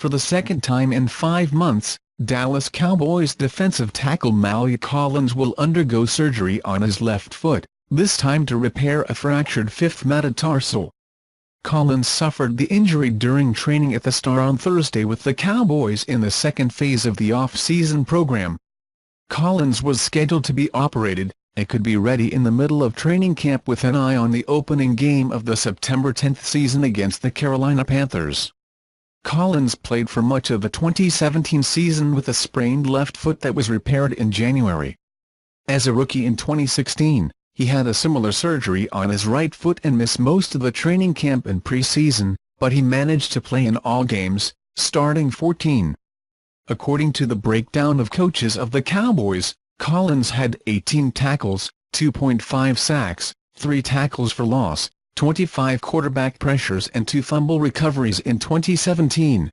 for the second time in 5 months, Dallas Cowboys defensive tackle Maliek Collins will undergo surgery on his left foot, this time to repair a fractured fifth metatarsal. Collins suffered the injury during training at the Star on Thursday with the Cowboys in the second phase of the off-season program. Collins was scheduled to be operated, and could be ready in the middle of training camp with an eye on the opening game of the September 10 season against the Carolina Panthers. Collins played for much of the 2017 season with a sprained left foot that was repaired in January. As a rookie in 2016, he had a similar surgery on his right foot and missed most of the training camp and preseason, but he managed to play in all games, starting 14. According to the breakdown of coaches of the Cowboys, Collins had 18 tackles, 2.5 sacks, 3 tackles for loss, 25 quarterback pressures and 2 fumble recoveries in 2017.